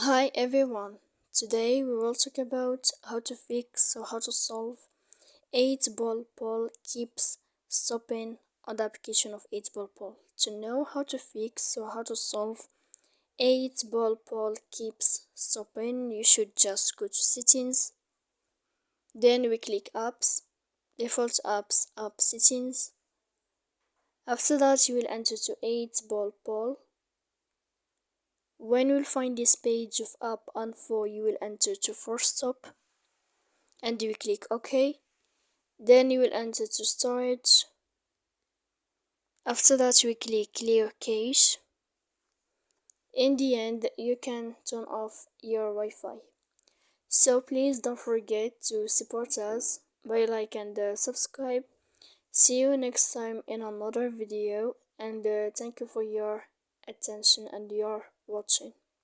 Hi everyone, today we will talk about how to fix or how to solve 8-ball poll keeps stopping on the application of 8-ball poll. To know how to fix or how to solve 8-ball poll keeps stopping, you should just go to settings, then we click apps, default apps, app settings. After that you will enter to 8-ball poll. When you will find this page of app info, you will enter to force stop and you click OK. Then you will enter to storage. After that you click clear cache. In the end you can turn off your Wi-Fi. So please don't forget to support us by like and subscribe. See you next time in another video, and thank you for your attention and your watching.